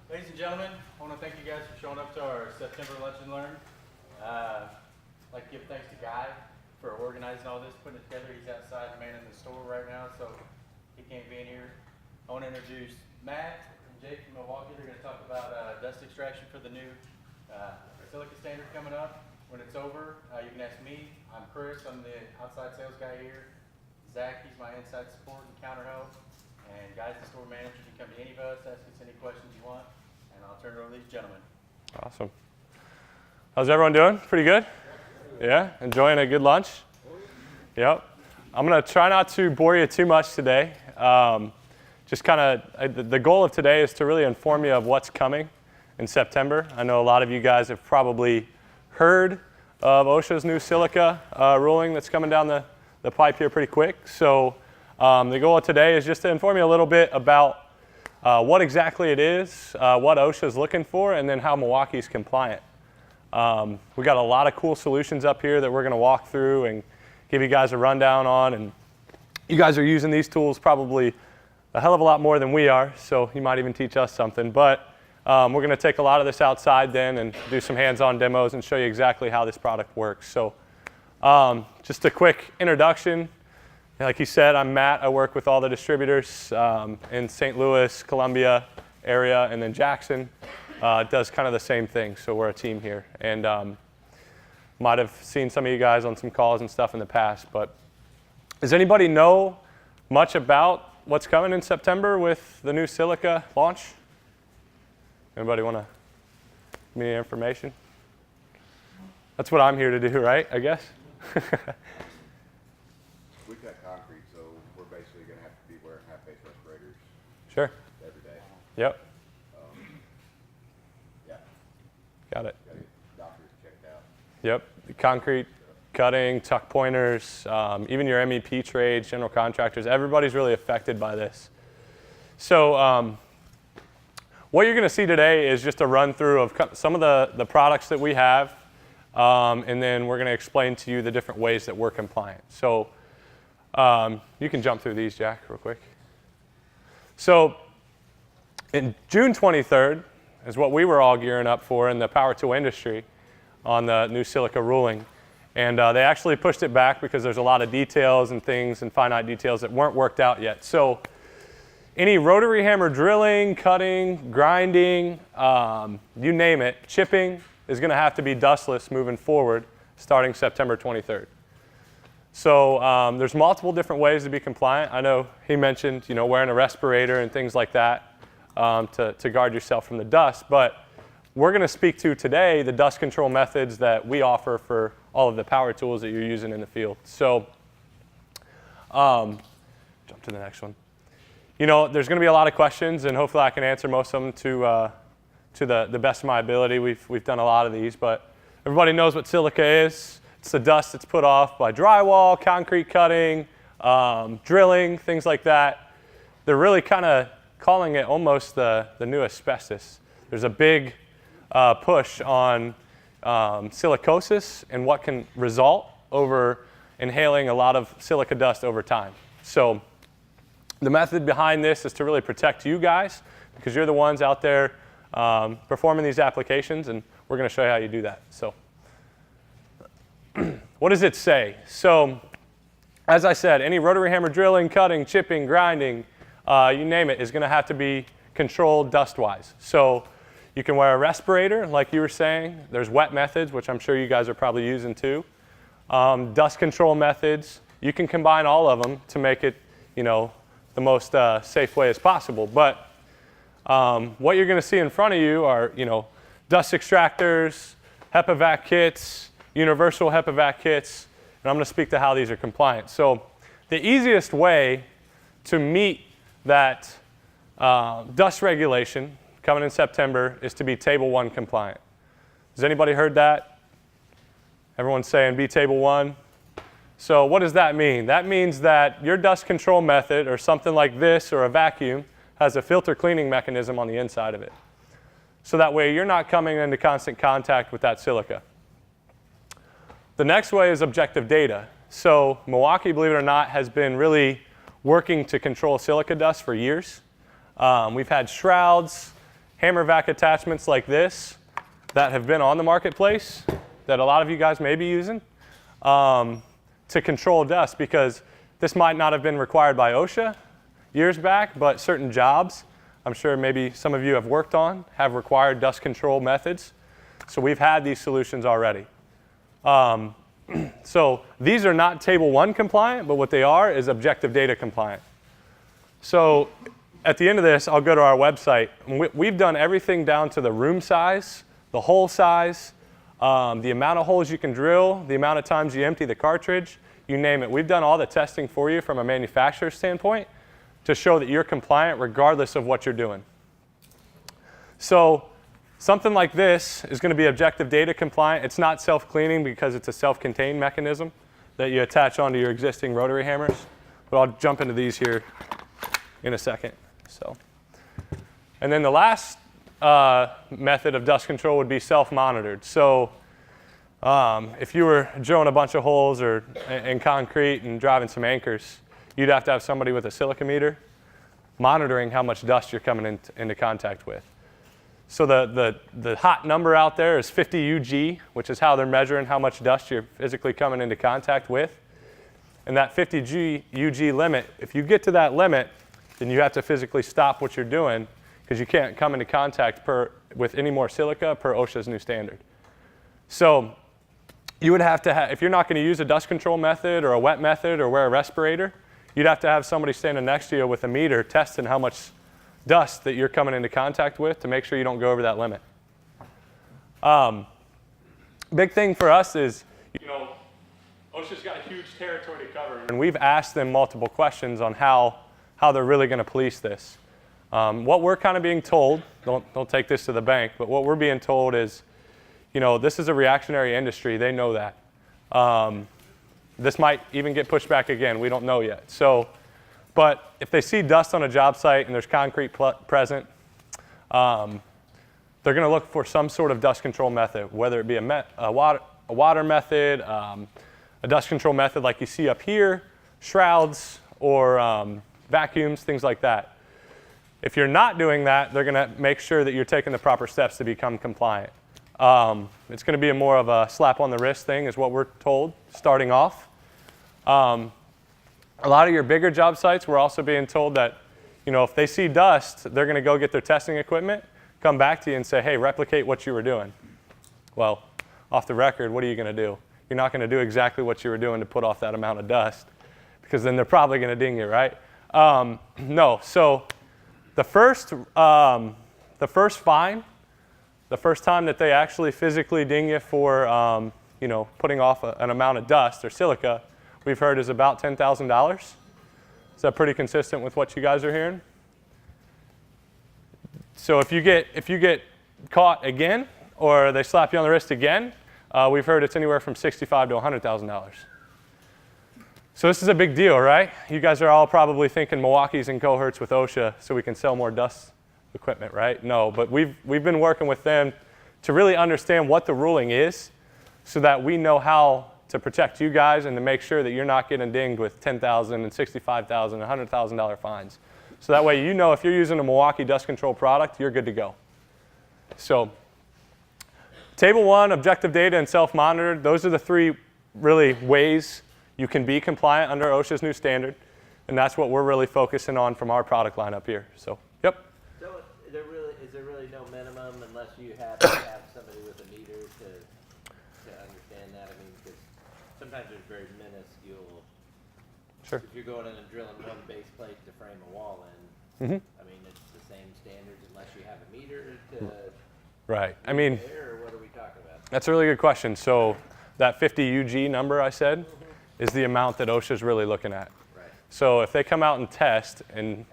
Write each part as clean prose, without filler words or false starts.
Ladies and gentlemen, I want to thank you guys for showing up to our September Lunch and Learn. I'd like to give thanks to Guy for organizing all this, putting it together. He's outside manning the store right now, so he can't be in here. I want to introduce Matt and Jake from Milwaukee. They're going to talk about dust extraction for the new Silica standard coming up. When it's over, you can ask me. I'm Chris. I'm the outside sales guy here. Zach, he's my inside support and counter help. And Guy's the store manager. You can come to any of us, ask us any questions you want, and I'll turn it over to these gentlemen. Awesome. How's everyone doing? Pretty good? Yeah? Enjoying a good lunch? Yep. I'm going to try not to bore you too much today. Just kind of, the goal of today is to really inform you of what's coming in September. I know a lot of you guys have probably heard of OSHA's new Silica ruling that's coming down the pipe here pretty quick. So the goal of today is just to inform you a little bit about what exactly it is, what OSHA is looking for, and then how Milwaukee's compliant. We got a lot of cool solutions up here that we're going to walk through and give you guys a rundown on. And you guys are using these tools probably a hell of a lot more than we are, so you might even teach us something. But we're going to take a lot of this outside then and do some hands-on demos and show you exactly how this product works. So just a quick introduction. Like he said, I'm Matt. I work with all the distributors in St. Louis, Columbia area, and then Jackson does kind of the same thing. So we're a team here. And might have seen some of you guys on some calls and stuff in the past. But does anybody know much about what's coming in September with the new Silica launch? Anybody want to give me any information? That's what I'm here to do, right? I guess. We cut concrete, so we're basically going to have to be wearing half-face respirators. Sure. Every day. Yep. Yeah. Got it. Got to get doctors checked out. Yep. The concrete cutting, tuck pointers, even your MEP trades, general contractors, everybody's really affected by this. So what you're going to see today is just a run through of some of the products that we have, and then we're going to explain to you the different ways that we're compliant. So you can jump through these, Jack, real quick. So in June 23rd is what we were all gearing up for in the power tool industry on the new Silica ruling. And they actually pushed it back because there's a lot of details and things and finite details that weren't worked out yet. So any rotary hammer drilling, cutting, grinding, you name it, chipping is going to have to be dustless moving forward starting September 23rd. So there's multiple different ways to be compliant. I know he mentioned, wearing a respirator and things like that to guard yourself from the dust. But we're going to speak to today the dust control methods that we offer for all of the power tools that you're using in the field. So jump to the next one. There's going to be a lot of questions, and hopefully I can answer most of them to the best of my ability. We've done a lot of these, but everybody knows what Silica is. It's the dust that's put off by drywall, concrete cutting, drilling, things like that. They're really kind of calling it almost the new asbestos. There's a big push on silicosis and what can result over inhaling a lot of silica dust over time. So the method behind this is to really protect you guys because you're the ones out there performing these applications, and we're going to show you how you do that. So what does it say? So as I said, any rotary hammer drilling, cutting, chipping, grinding, you name it, is going to have to be controlled dust-wise. So you can wear a respirator, like you were saying. There's wet methods, which I'm sure you guys are probably using too. Dust control methods. You can combine all of them to make it, the most safe way as possible. But what you're going to see in front of you are, dust extractors, HEPA vac kits, universal HEPA vac kits, and I'm going to speak to how these are compliant. So the easiest way to meet that dust regulation coming in September is to be Table 1 compliant. Has anybody heard that? Everyone's saying be Table 1. So what does that mean? That means that your dust control method, or something like this or a vacuum, has a filter cleaning mechanism on the inside of it. So that way you're not coming into constant contact with that silica. The next way is objective data. So Milwaukee, believe it or not, has been really working to control silica dust for years. We've had Shrouds, hammer vac attachments like this that have been on the marketplace that a lot of you guys may be using to control dust, because this might not have been required by OSHA years back, but certain jobs, I'm sure maybe some of you have worked on, have required dust control methods. So we've had these solutions already. So these are not Table 1 compliant, but what they are is objective data compliant. So at the end of this, I'll go to our website. We've done everything down to the room size, the hole size, the amount of holes you can drill, the amount of times you empty the cartridge, you name it. We've done all the testing for you from a manufacturer standpoint to show that you're compliant regardless of what you're doing. So something like this is going to be objective data compliant. It's not self-cleaning because it's a self-contained mechanism that you attach onto your existing rotary hammers. But I'll jump into these here in a second. And then the last method of dust control would be self-monitored. So if you were drilling a bunch of holes or in concrete and driving some anchors, you'd have to have somebody with a silica meter monitoring how much dust you're coming into contact with. So the hot number out there is 50 UG, which is how they're measuring how much dust you're physically coming into contact with. And that 50 UG limit, if you get to that limit, then you have to physically stop what you're doing, because you can't come into contact with any more silica per OSHA's new standard. So you would have to have, if you're not going to use a dust control method or a wet method or wear a respirator, you'd have to have somebody standing next to you with a meter testing how much dust that you're coming into contact with to make sure you don't go over that limit. Big thing for us is, OSHA's got a huge territory to cover, and we've asked them multiple questions on how they're really going to police this. What we're kind of being told, don't take this to the bank, but what we're being told is, this is a reactionary industry. They know that. This might even get pushed back again. We don't know yet. But if they see dust on a job site and there's concrete present, they're going to look for some sort of dust control method, whether it be a water method, a dust control method like you see up here, shrouds, or vacuums, things like that. If you're not doing that, they're going to make sure that you're taking the proper steps to become compliant. It's going to be more of a slap on the wrist thing is what we're told starting off. A lot of your bigger job sites, we're also being told that, if they see dust, they're going to go get their testing equipment, come back to you and say, hey, replicate what you were doing. Well, off the record, what are you going to do? You're not going to do exactly what you were doing to put off that amount of dust, because then they're probably going to ding you, right? No. So the first fine, the first time that they actually physically ding you for, putting off an amount of dust or silica, we've heard is about $10,000. Is that pretty consistent with what you guys are hearing? So if you get caught again, or they slap you on the wrist again, we've heard it's anywhere from $65,000 to $100,000. So this is a big deal, right? You guys are all probably thinking Milwaukee's in cohorts with OSHA so we can sell more dust equipment, right? No, but we've been working with them to really understand what the ruling is so that we know how to protect you guys and to make sure that you're not getting dinged with $10,000 and $65,000 and $100,000 fines. So that way if you're using a Milwaukee dust control product, you're good to go. So Table 1, objective data, and self-monitored, those are the three really ways you can be compliant under OSHA's new standard, and that's what we're really focusing on from our product line up here. So, yep. So is there really no minimum unless you have to have somebody with a meter to understand that? I mean, because sometimes there's very minuscule. Sure. If you're going in and drilling one base plate to frame a wall in, I mean, it's the same standards unless you have a meter to. Right. I mean, or what are we talking about? that's a really good question. So that 50 UG number I said is the amount that OSHA's really looking at. Right. So if they come out and test and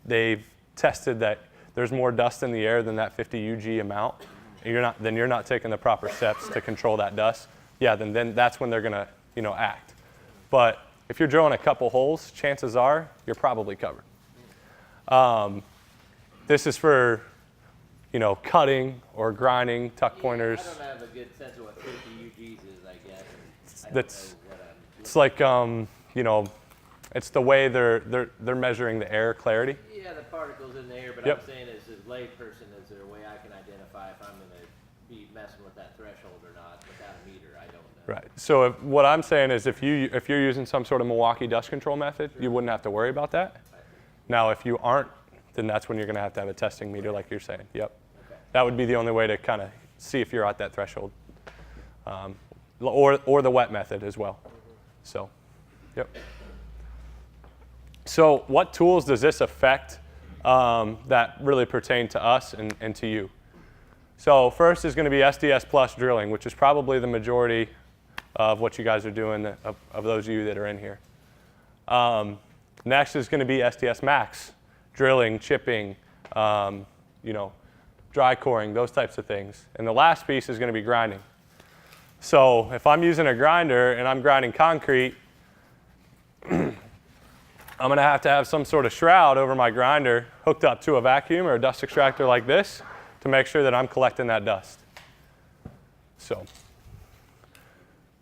they've tested that there's more dust in the air than that 50 UG amount, and you're not taking the proper steps to control that dust, yeah, then that's when they're going to act. But if you're drilling a couple holes, chances are you're probably covered. This is for cutting or grinding, tuck pointers. I don't have a good sense of what 50 UGs is, I guess. It's like it's the way they're measuring the air clarity. Yeah, the particles in the air, but Yep. I'm saying as a layperson, as there a way I can identify if I'm going to be messing with that threshold or not without a meter? I don't know. Right. So what I'm saying is if you're using some sort of Milwaukee dust control method, you wouldn't have to worry about that. Right. Now, if you aren't, then that's when you're going to have a testing meter like you're saying. Yep. Okay. That would be the only way to kind of see if you're at that threshold. Or the wet method as well. So, yep. So what tools does this affect that really pertain to us and to you? So first is going to be SDS plus drilling, which is probably the majority of what you guys are doing, of those of you that are in here. Next is going to be SDS Max, drilling, chipping, dry coring, those types of things. And the last piece is going to be grinding. So if I'm using a grinder and I'm grinding concrete, I'm going to have some sort of shroud over my grinder hooked up to a vacuum or a dust extractor like this to make sure that I'm collecting that dust. So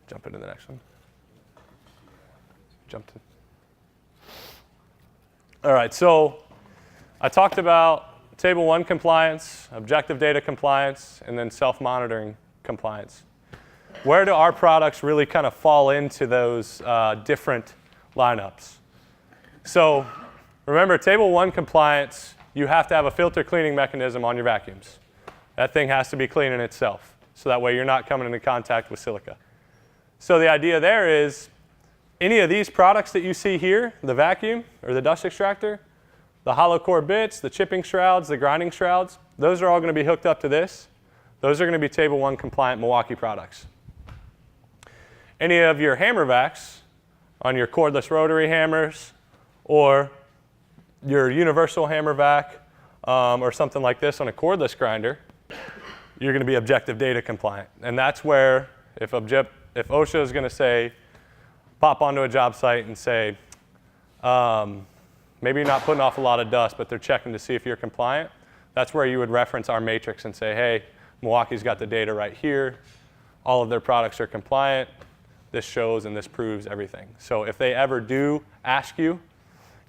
jump into the next one. All right, so I talked about Table 1 compliance, objective data compliance, and then self-monitoring compliance. Where do our products really kind of fall into those different lineups? So remember, Table 1 compliance, you have to have a filter cleaning mechanism on your vacuums. That thing has to be cleaning itself, so that way you're not coming into contact with silica. So the idea there is any of these products that you see here, the vacuum or the dust extractor, the hollow core bits, the chipping shrouds, the grinding shrouds, those are all going to be hooked up to this. Those are going to be Table 1 compliant Milwaukee products. Any of your hammer vacs on your cordless rotary hammers or your universal hammer vac or something like this on a cordless grinder, you're going to be objective data compliant. And that's where if OSHA is going to say, pop onto a job site and say, maybe you're not putting off a lot of dust, but they're checking to see if you're compliant, that's where you would reference our matrix and say, hey, Milwaukee's got the data right here. All of their products are compliant. This shows and this proves everything. So if they ever do ask you,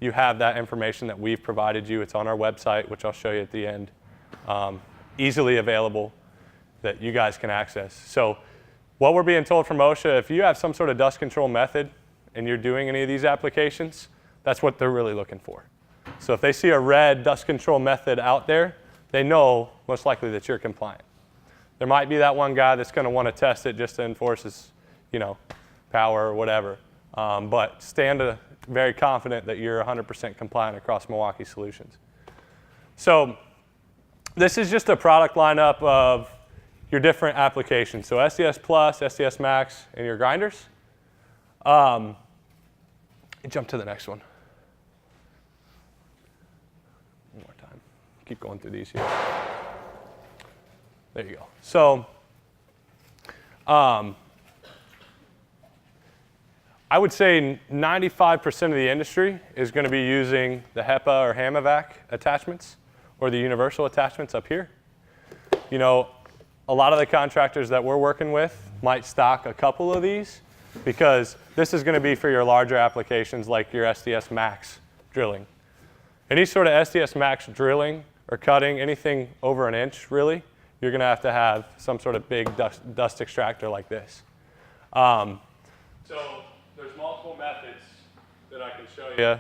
you have that information that we've provided you. It's on our website, which I'll show you at the end, easily available that you guys can access. So what we're being told from OSHA, if you have some sort of dust control method and you're doing any of these applications, that's what they're really looking for. So if they see a red dust control method out there, they know most likely that you're compliant. There might be that one guy that's going to want to test it just to enforce his, power or whatever. But stand very confident that you're 100% compliant across Milwaukee solutions. So this is just a product lineup of your different applications. So SDS Plus, SDS Max, and your grinders. Jump to the next one. One more time. Keep going through these here. There you go. So I would say 95% of the industry is going to be using the HEPA or HAMAVAC attachments or the universal attachments up here. A lot of the contractors that we're working with might stock a couple of these because this is going to be for your larger applications like your SDS Max drilling. Any sort of SDS Max drilling or cutting, anything over an inch really, you're going to have some sort of big dust extractor like this. So there's multiple methods that I can show you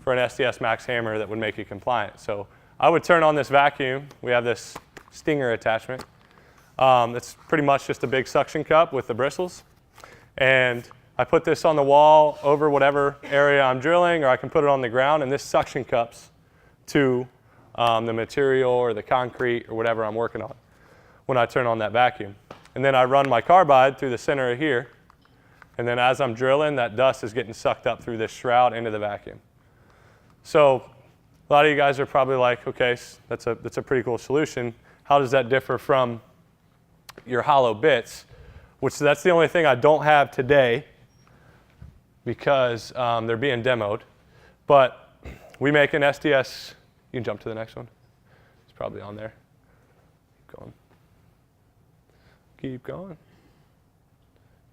for an SDS Max hammer that would make you compliant. So I would turn on this vacuum. We have this stinger attachment. It's pretty much just a big suction cup with the bristles. And I put this on the wall over whatever area I'm drilling, or I can put it on the ground, and this suction cups to the material or the concrete or whatever I'm working on when I turn on that vacuum. And then I run my carbide through the center of here, and then as I'm drilling, that dust is getting sucked up through this shroud into the vacuum. So a lot of you guys are probably like, okay, that's a pretty cool solution. How does that differ from your hollow bits? Which that's the only thing I don't have today because they're being demoed. But we make an SDS. You can jump to the next one. It's probably on there. Keep going. Keep going.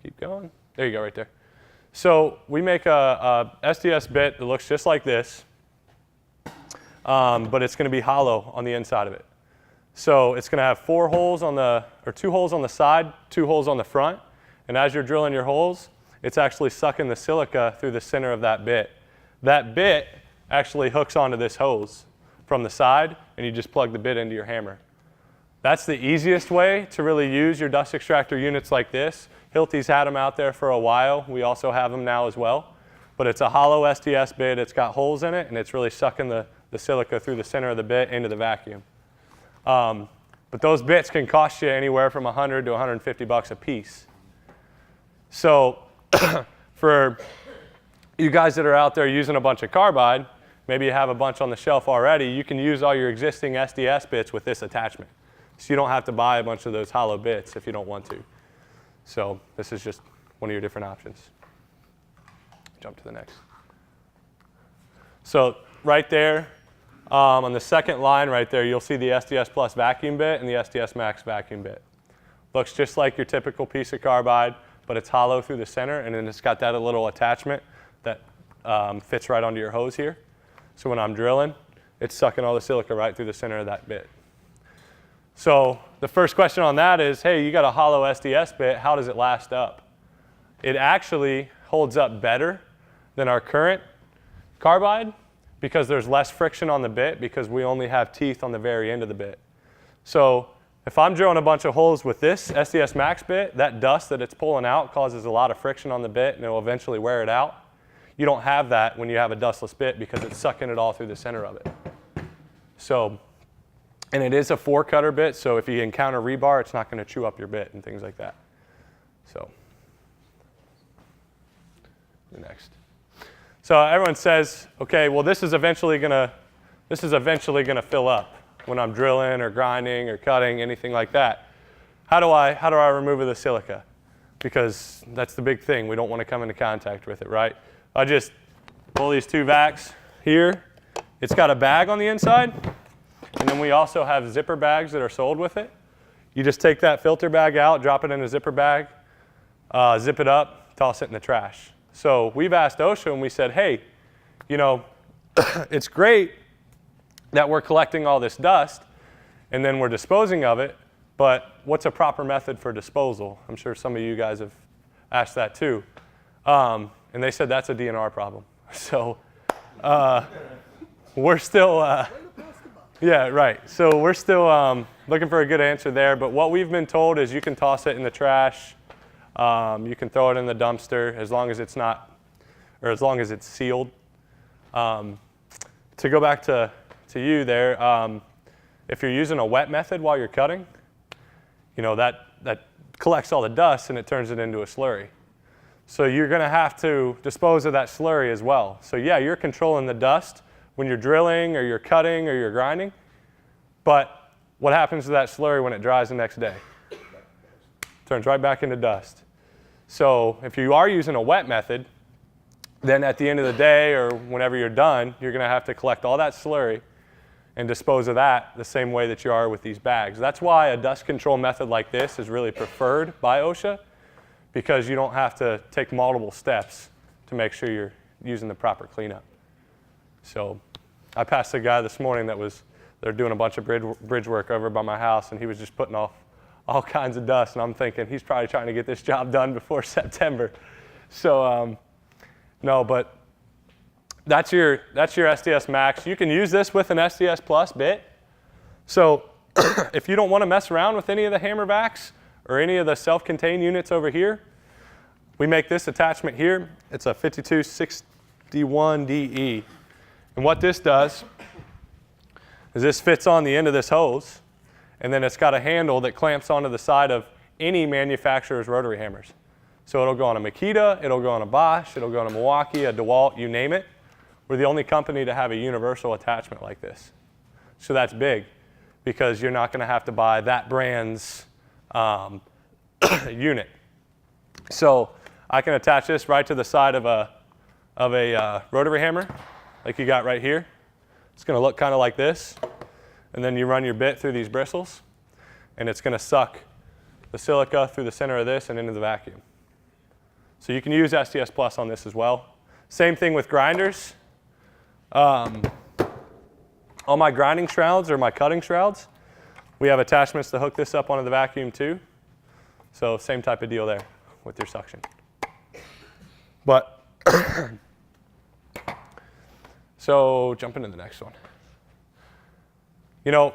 Keep going. There you go, right there. So we make a SDS bit that looks just like this, but it's going to be hollow on the inside of it. So it's going to have 4 holes on the, or 2 holes on the side, 2 holes on the front. And as you're drilling your holes, it's actually sucking the silica through the center of that bit. That bit actually hooks onto this hose from the side, and you just plug the bit into your hammer. That's the easiest way to really use your dust extractor units like this. Hilti's had them out there for a while. We also have them now as well. But it's a hollow Sds bit. It's got holes in it, and it's really sucking the silica through the center of the bit into the vacuum. But those bits can cost you anywhere from $100 to $150 a piece. So for you guys that are out there using a bunch of carbide, maybe you have a bunch on the shelf already, you can use all your existing Sds bits with this attachment. So you don't have to buy a bunch of those hollow bits if you don't want to. So this is just one of your different options. Jump to the next. So right there, on the second line right there, you'll see the Sds Plus Vacuum Bit and the Sds Max Vacuum Bit. Looks just like your typical piece of carbide, but it's hollow through the center, and then it's got that little attachment that fits right onto your hose here. So when I'm drilling, it's sucking all the silica right through the center of that bit. So the first question on that is, hey, you got a hollow Sds bit, how does it last up? It actually holds up better than our current carbide because there's less friction on the bit because we only have teeth on the very end of the bit. So if I'm drilling a bunch of holes with this Sds Max bit, that dust that it's pulling out causes a lot of friction on the bit and it will eventually wear it out. You don't have that when you have a dustless bit because it's sucking it all through the center of it. So, and it is a 4-cutter bit, so if you encounter rebar, it's not going to chew up your bit and things like that. So, the next. So everyone says, okay, well this is eventually going to fill up when I'm drilling or grinding or cutting, anything like that. How do I remove the silica? Because that's the big thing. We don't want to come into contact with it, right? I just pull these 2 vacs here. It's got a bag on the inside, and then we also have zipper bags that are sold with it. You just take that filter bag out, drop it in a zipper bag, zip it up, toss it in the trash. So we've asked OSHA and we said, hey, you know, it's great that we're collecting all this dust and then we're disposing of it, but what's a proper method for disposal? I'm sure some of you guys have asked that too. And they said that's a DNR problem. So we're still, yeah, right. So we're still looking for a good answer there, but what we've been told is you can toss it in the trash. You can throw it in the dumpster as long as it's not, or as long as it's sealed. To go back to you there, if you're using a wet method while you're cutting, you know, that collects all the dust and it turns it into a slurry. So you're going to have to dispose of that slurry as well. So yeah, you're controlling the dust when you're drilling or you're cutting or you're grinding, but what happens to that slurry when it dries the next day? Turns right back into dust. So if you are using a wet method, then at the end of the day or whenever you're done, you're going to have to collect all that slurry and dispose of that the same way that you are with these bags. That's why a dust control method like this is really preferred by OSHA, because you don't have to take multiple steps to make sure you're using the proper cleanup. So I passed a guy this morning they're doing a bunch of bridge work over by my house, and he was just putting off all kinds of dust, and I'm thinking he's probably trying to get this job done before September. So no, but that's your Sds Max. You can use this with an Sds Plus bit. So if you don't want to mess around with any of the hammer vacs or any of the self-contained units over here, we make this attachment here. It's a 5261DE. And what this does is this fits on the end of this hose, and then it's got a handle that clamps onto the side of any manufacturer's rotary hammers. So it'll go on a Makita, it'll go on a Bosch, it'll go on a Milwaukee, a DeWalt, you name it. We're the only company to have a universal attachment like this. So that's big, because you're not going to have to buy that brand's unit. So I can attach this right to the side of a rotary hammer, like you got right here. It's going to look kind of like this. And then you run your bit through these bristles, and it's going to suck the silica through the center of this and into the vacuum. So you can use Sds Plus on this as well. Same thing with grinders. All my grinding shrouds or my cutting shrouds, We have attachments to hook this up onto the vacuum too. So same type of deal there with your suction. But, so jump into the next one. You know,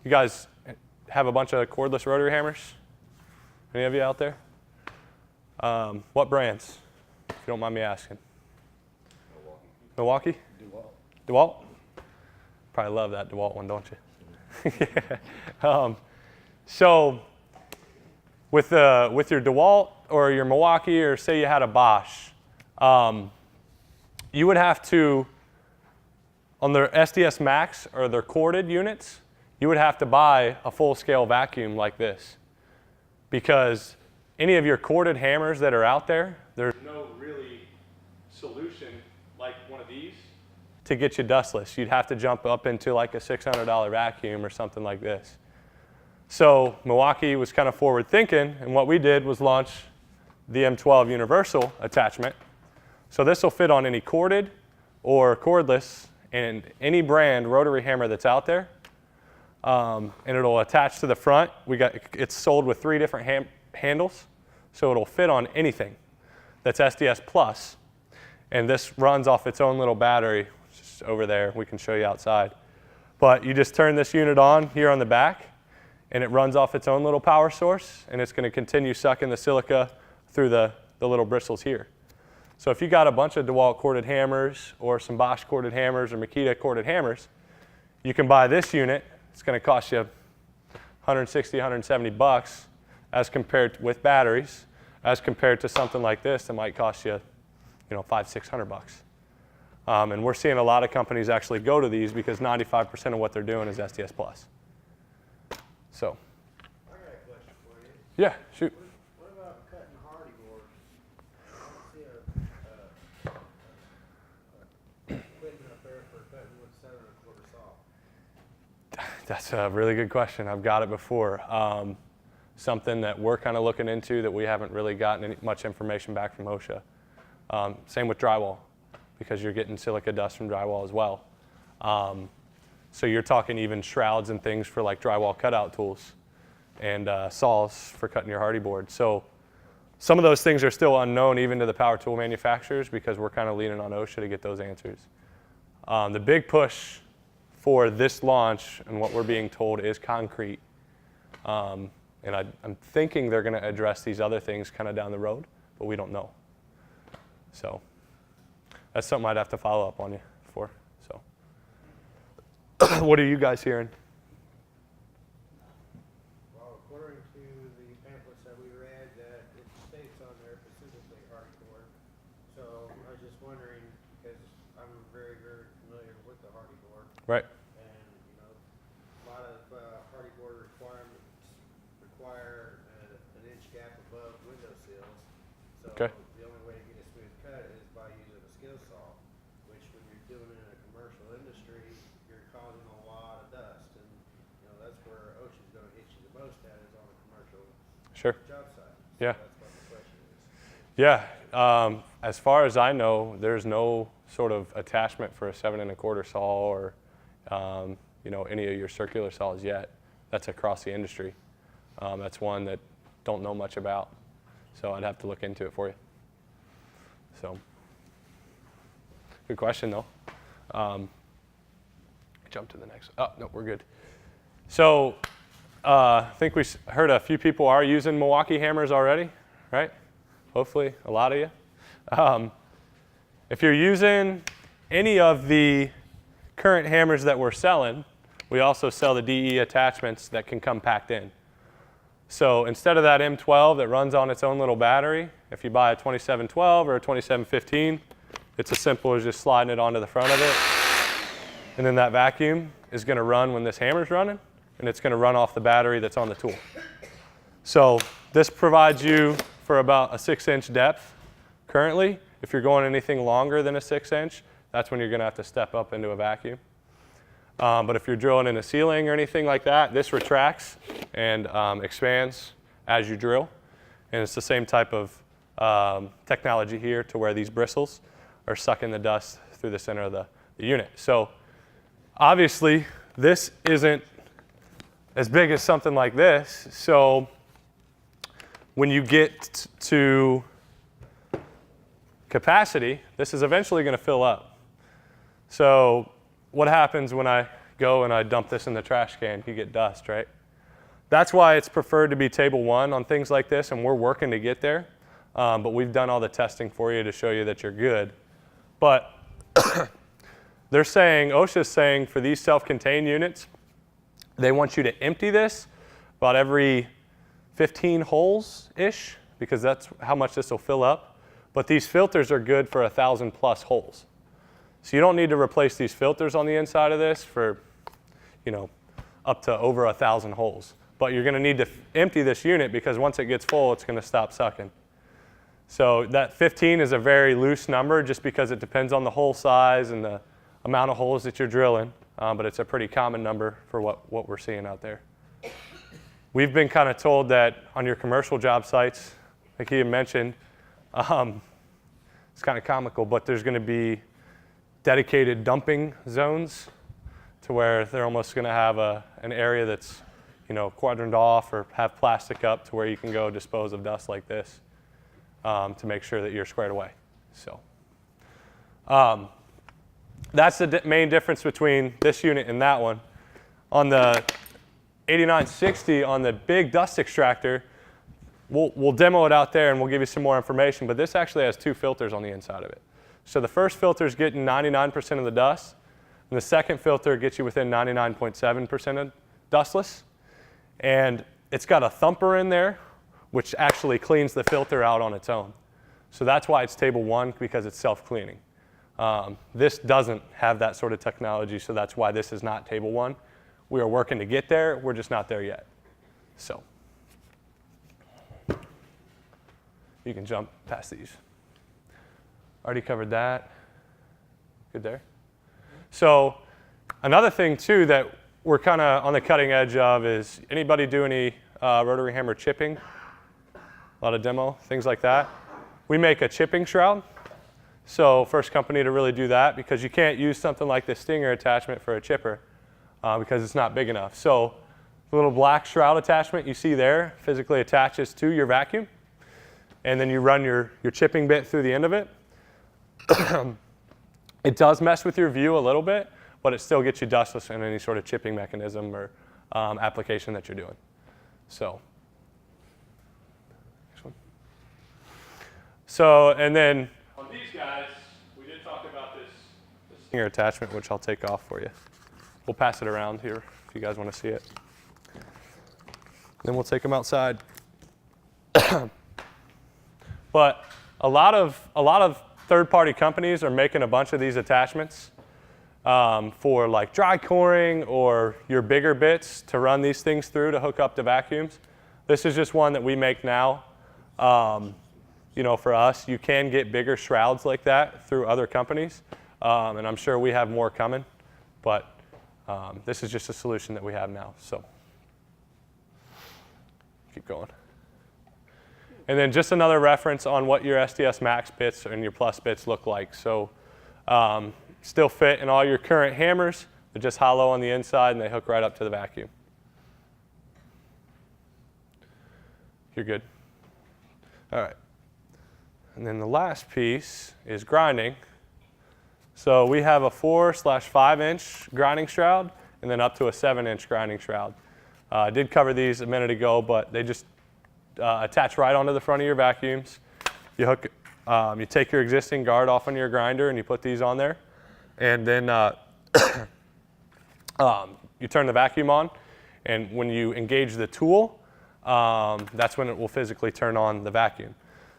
you guys have a bunch of cordless rotary hammers? Any of you out there? What brands, if you don't mind me asking? Milwaukee? DeWalt? Probably love that DeWalt one, don't you? Yeah. So with your DeWalt or your Milwaukee, or say you had a Bosch, you would have to, on their SDS Max or their corded units, you would have to buy a full-scale vacuum like this, because any of your corded hammers that are out there, there's no really solution like one of these to get you dustless. You'd have to jump up into like a $600 vacuum or something like this. So Milwaukee was kind of forward thinking, and what we did was launch the M12 Universal Attachment. So this will fit on any corded or cordless and any brand rotary hammer that's out there. And it'll attach to the front. It's sold with 3 different handles, so it'll fit on anything that's SDS Plus. And this runs off its own little battery, just over there. We can show you outside. But you just turn this unit on here on the back, and it runs off its own little power source, and it's going to continue sucking the silica through the little bristles here. So if you got a bunch of DeWalt corded hammers or some Bosch corded hammers or Makita corded hammers, you can buy this unit. It's going to cost you 160, 170 bucks as compared with batteries, as compared to something like this that might cost you, 500, 600 bucks. And we're seeing a lot of companies actually go to these because 95% of what they're doing is SDS Plus. So. I got a question for you. Yeah, shoot. What about cutting hardy boards? I don't see a equipment up there for cutting with 7 1/4 saw. That's a really good question. I've got it before. Something that we're kind of looking into that we haven't really gotten much information back from OSHA. Same with drywall, because you're getting silica dust from drywall as well. So you're talking even shrouds and things for like drywall cutout tools and saws for cutting your hardy board. So some of those things are still unknown even to the power tool manufacturers, because we're kind of leaning on OSHA to get those answers. The big push for this launch and what we're being told is concrete. And I'm thinking they're going to address these other things kind of down the road, but we don't know. So that's something I'd have to follow up on you for. So what are you guys hearing? Well, according to the pamphlets that we read, that it states on there specifically hardy board. So I was just wondering, because I'm very, very familiar with the hardy board. Right. And, a lot of hardy board requirements require an inch gap above window sills. So Okay. the only way to get a smooth cut is by using a skill saw, which when you're doing it in a commercial industry, you're causing a lot of dust. And, that's where OSHA's going to hit you the most at, is on a commercial Sure. job site. So Yeah. that's what the question is. Yeah. As far as I know, there's no sort of attachment for a 7 1/4 saw or any of your circular saws yet. That's across the industry. That's one that don't know much about. So I'd have to look into it for you. So, good question though. Jump to the next. Oh, no, we're good. So, I think we heard a few people are using Milwaukee hammers already, right? Hopefully, a lot of you. If you're using any of the current hammers that we're selling, we also sell the DE attachments that can come packed in. So instead of that M12 that runs on its own little battery, if you buy a 2712 or a 2715, it's as simple as just sliding it onto the front of it. And then that vacuum is going to run when this hammer's running, and it's going to run off the battery that's on the tool. So this provides you for about a 6-inch depth currently. If you're going anything longer than a 6-inch, that's when you're going to have to step up into a vacuum. But if you're drilling in a ceiling or anything like that, this retracts and expands as you drill. And it's the same type of technology here, to where these bristles are sucking the dust through the center of the unit. So obviously, this isn't as big as something like this. So when you get to capacity, this is eventually going to fill up. So what happens when I go and I dump this in the trash can? You get dust, right? That's why it's preferred to be table 1 on things like this, and we're working to get there. But we've done all the testing for you to show you that you're good. But they're saying, OSHA's saying for these self-contained units, they want you to empty this about every 15 holes-ish, because that's how much this will fill up. But these filters are good for 1,000 plus holes. So you don't need to replace these filters on the inside of this for, up to over 1,000 holes. But you're going to need to empty this unit because once it gets full, it's going to stop sucking. So that 15 is a very loose number just because it depends on the hole size and the amount of holes that you're drilling. But it's a pretty common number for what we're seeing out there. We've been kind of told that on your commercial job sites, like he had mentioned, it's kind of comical, but there's going to be dedicated dumping zones to where they're almost going to have an area that's quadrant off or have plastic up to where you can go dispose of dust like this to make sure that you're squared away. So that's the main difference between this unit and that one. On the 8960, on the big dust extractor, we'll demo it out there and we'll give you some more information, but this actually has 2 filters on the inside of it. So the first filter is getting 99% of the dust, and the second filter gets you within 99.7% of dustless. And it's got a thumper in there, which actually cleans the filter out on its own. So that's why it's table 1, because it's self-cleaning. This doesn't have that sort of technology, so that's why this is not table 1. We are working to get there. We're just not there yet. So you can jump past these. Already covered that. Good there. So another thing, too, that we're kind of on the cutting edge of is anybody do any rotary hammer chipping? A lot of demo, things like that. We make a chipping shroud. So first company to really do that, because you can't use something like the Stinger attachment for a chipper because it's not big enough. So the little black shroud attachment you see there physically attaches to your vacuum. And then you run your chipping bit through the end of it. It does mess with your view a little bit, but it still gets you dustless in any sort of chipping mechanism or application that you're doing. So, next one. So, and then on these guys, we did talk about this Stinger attachment, which I'll take off for you. We'll pass it around here if you guys want to see it. Then we'll take them outside. But a lot of third-party companies are making a bunch of these attachments for like dry coring or your bigger bits to run these things through to hook up to vacuums. This is just one that we make now. For us, you can get bigger shrouds like that through other companies, and I'm sure we have more coming. But this is just a solution that we have now. So keep going. And then just another reference on what your Sds Max bits and your Plus bits look like. So still fit in all your current hammers. They're just hollow on the inside and they hook right up to the vacuum. You're good. All right. And then the last piece is grinding. So we have a 4/5-inch grinding shroud and then up to a 7-inch grinding shroud. I did cover these a minute ago, but they just attach right onto the front of your vacuums. You hook, you take your existing guard off on your grinder and you put these on there, and then you turn the vacuum on, and when you engage the tool, that's when it will physically turn on the vacuum.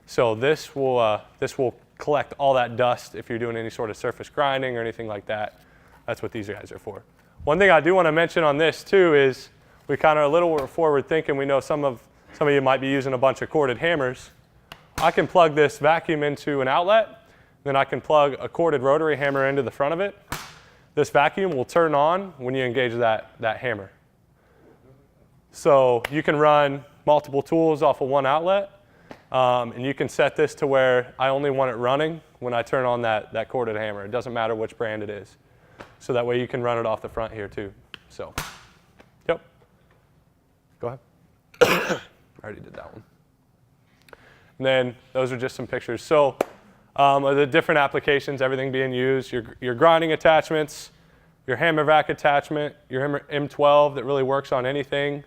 So this will collect all that dust if you're doing any sort of surface grinding or anything like that. That's what these guys are for. One thing I do want to mention on this too is we kind of a little forward thinking. We know some of you might be using a bunch of corded hammers. I can plug this vacuum into an outlet, then I can plug a corded rotary hammer into the front of it. This vacuum will turn on when you engage that hammer. So you can run multiple tools off of one outlet, and you can set this to where I only want it running when I turn on that corded hammer. It doesn't matter which brand it is. So that way you can run it off the front here too. So, yep. Go ahead. I already did that one. And then those are just some pictures. So the different applications, everything being used, your grinding attachments, your hammer vac attachment, your M12 that really works on anything,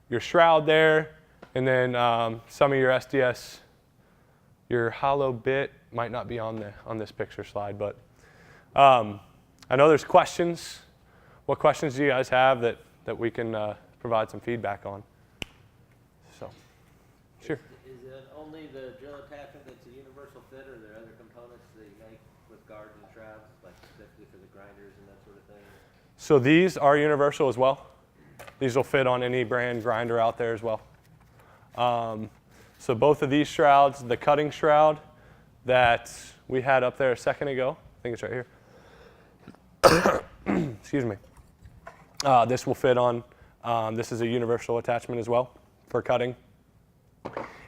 your shroud there, and then some of your SDS. Your hollow bit might not be on this picture slide, but I know there's questions. What questions do you guys have that we can provide some feedback on? So, sure. Is it only the drill attachment that's a universal fit, or are there other components that you make with guards and shrouds, like specifically for the grinders and that sort of thing? So these are universal as well. These will fit on any brand grinder out there as well. So both of these shrouds, the cutting shroud that we had up there a second ago, I think it's right here. Excuse me. This will fit on, this is a universal attachment as well for cutting.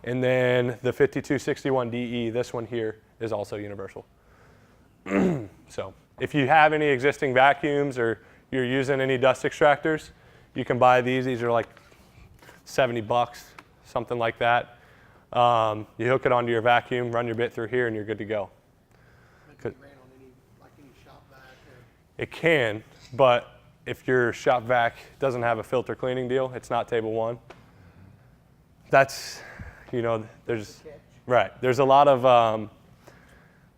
And then the 5261DE, this one here, is also universal. So if you have any existing vacuums or you're using any dust extractors, you can buy these. These are like $70, something like that. You hook it onto your vacuum, run your bit through here, and you're good to go. It can be ran on any shop vac or... It can, but if your shop vac doesn't have a filter cleaning deal, it's not table 1. That's, there's a lot of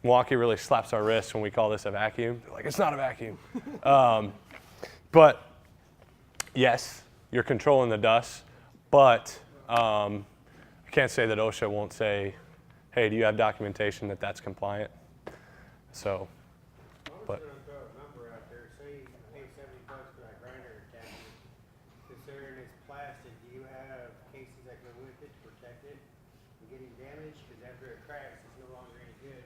Milwaukee really slaps our wrists when we call this a vacuum. They're like, it's not a vacuum. But yes, you're controlling the dust, but I can't say that OSHA won't say, hey, do you have documentation that that's compliant? So, but. I'm just gonna throw a number out there. Say you pay $70 for that grinder attachment. Considering it's plastic, do you have cases that go with it to protect it from getting damaged? Because after it cracks, it's no longer any good.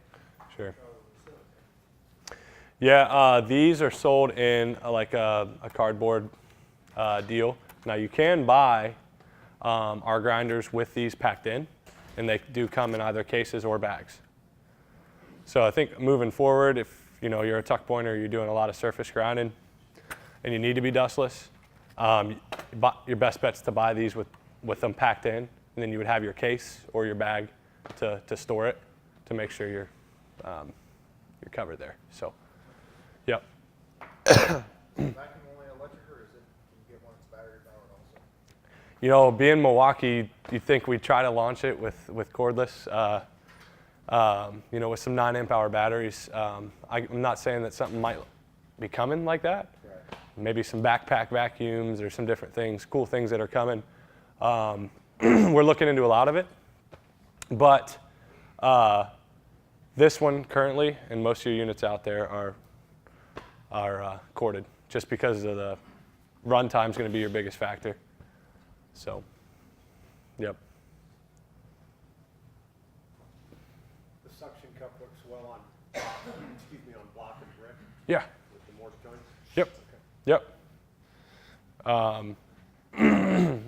Sure. So silica. Yeah, these are sold in like a cardboard deal. Now you can buy our grinders with these packed in, and they do come in either cases or bags. So I think moving forward, if you're a tuck pointer, you're doing a lot of surface grinding, and you need to be dustless, your best bet's to buy these with them packed in, and then you would have your case or your bag to store it to make sure you're covered there. So, yep. Vacuum only electric, or is it, can you get one that's battery powered also? Being Milwaukee, you'd think we'd try to launch it with cordless, with some 9-amp-hour batteries. I'm not saying that something might be coming like that. Right. Maybe some backpack vacuums or some different things, cool things that are coming. We're looking into a lot of it. But this one currently, and most of your units out there are corded, just because of the run time is going to be your biggest factor. So, yep. The suction cup works well on, on block and brick Yeah. with the mortise joints? Yep. Okay. Yep.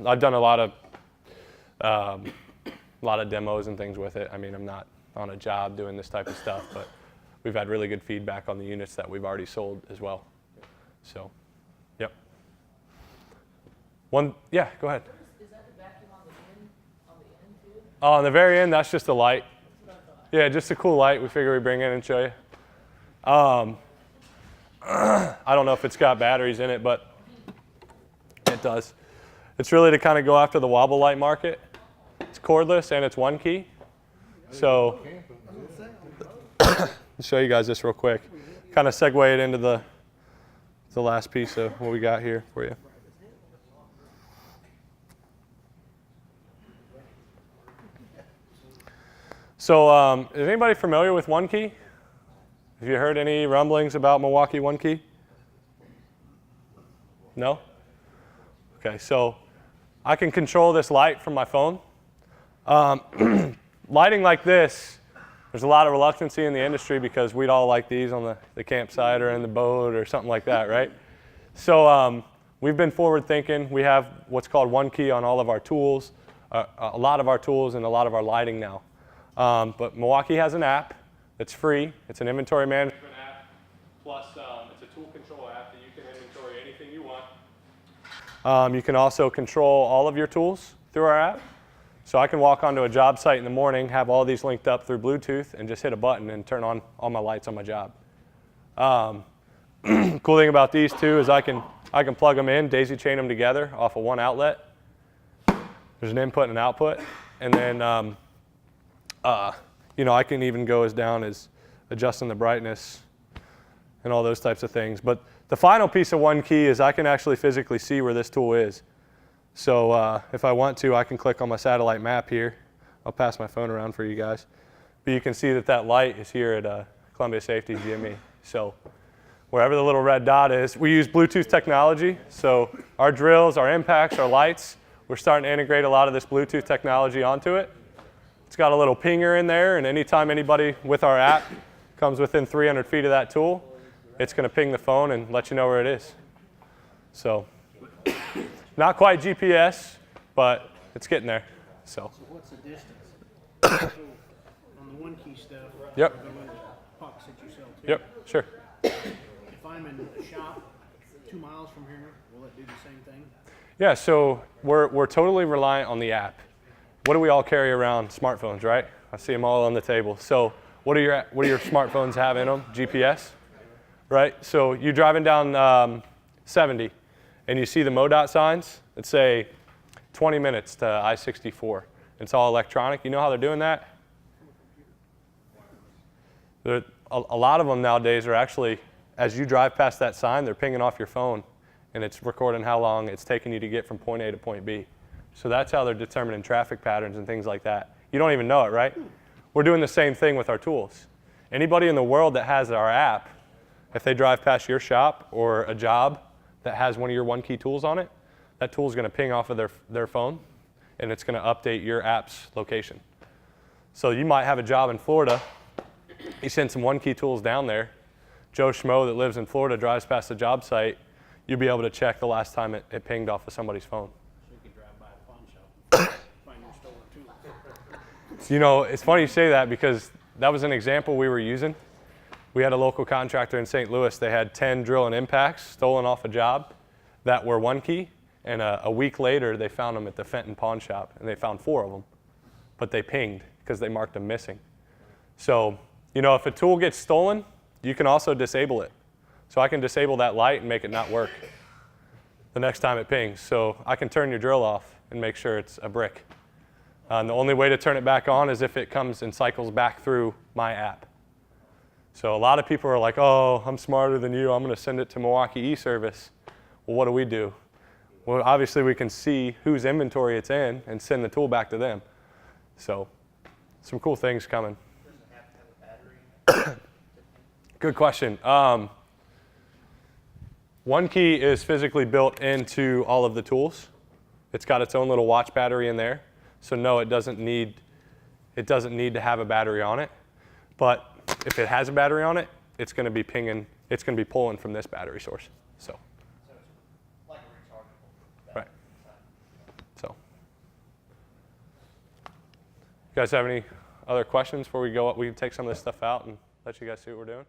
I've done a lot of demos and things with it. I mean, I'm not on a job doing this type of stuff, but we've had really good feedback on the units that we've already sold as well. So, yep. Yeah, go ahead. Is that the vacuum on the end too? Oh, on the very end, that's just a light. Yeah, just a cool light we figure we bring in and show you. I don't know if it's got batteries in it, but it does. It's really to kind of go after the wobble light market. It's cordless and it's one key. So I'll show you guys this real quick. Kind of segue it into the last piece of what we got here for you. So is anybody familiar with One Key? Have you heard any rumblings about Milwaukee One Key? No? Okay, so I can control this light from my phone. Lighting like this, there's a lot of reluctancy in the industry because we'd all like these on the campsite or in the boat or something like that, right? So we've been forward thinking. We have what's called One Key on all of our tools, a lot of our tools and a lot of our lighting now. But Milwaukee has an app that's free. It's an inventory management app, plus it's a tool control app that you can inventory anything you want. You can also control all of your tools through our app. So I can walk onto a job site in the morning, have all these linked up through Bluetooth, and just hit a button and turn on all my lights on my job. Cool thing about these two is I can plug them in, daisy chain them together off of one outlet. There's an input and an output, and then I can even go as down as adjusting the brightness and all those types of things. But the final piece of One Key is I can actually physically see where this tool is. So if I want to, I can click on my satellite map here. I'll pass my phone around for you guys. But you can see that light is here at Columbia Safety GME. So wherever the little red dot is, we use Bluetooth technology. So our drills, our impacts, our lights, we're starting to integrate a lot of this Bluetooth technology onto it. It's got a little pinger in there, and anytime anybody with our app comes within 300 feet of that tool, it's going to ping the phone and let you know where it is. So not quite GPS, but it's getting there. So what's the distance? So on the One Key stuff, Yep. the little pucks that you sell too. Yep, sure. If I'm in a shop 2 miles from here, will it do the same thing? Yeah, so we're totally reliant on the app. What do we all carry around? Smartphones, right? I see them all on the table. So what do your smartphones have in them? GPS, right? So you're driving down 70 and you see the MoDOT signs that say 20 minutes to I-64. It's all electronic. You know how they're doing that? A lot of them nowadays are actually, as you drive past that sign, they're pinging off your phone, and it's recording how long it's taking you to get from point A to point B. So that's how they're determining traffic patterns and things like that. You don't even know it, right? We're doing the same thing with our tools. Anybody in the world that has our app, if they drive past your shop or a job that has one of your One Key tools on it, that tool is going to ping off of their phone, and it's going to update your app's location. So you might have a job in Florida. You send some One Key tools down there. Joe Schmo that lives in Florida drives past the job site. You'll be able to check the last time it pinged off of somebody's phone. So you can drive by a pawn shop and find your stolen tool. You know, it's funny you say that because that was an example we were using. We had a local contractor in St. Louis. They had 10 drill and impacts stolen off a job that were One Key, and a week later they found them at the Fenton pawn shop, and they found 4 of them, but they pinged because they marked them missing. So, you know, if a tool gets stolen, you can also disable it. So I can disable that light and make it not work the next time it pings. So I can turn your drill off and make sure it's a brick. And the only way to turn it back on is if it comes and cycles back through my app. So a lot of people are like, oh, I'm smarter than you. I'm going to send it to Milwaukee e-Service. Well, what do? Well, obviously we can see whose inventory it's in and send the tool back to them. So some cool things coming. Does it have to have a battery? Good question. One Key is physically built into all of the tools. It's got its own little watch battery in there. So no, it doesn't need to have a battery on it. But if it has a battery on it, it's going to be pinging, it's going to be pulling from this battery source. So It's like a rechargeable battery. right. So you guys have any other questions before we go up? We can take some of this stuff out and let you guys see what we're doing.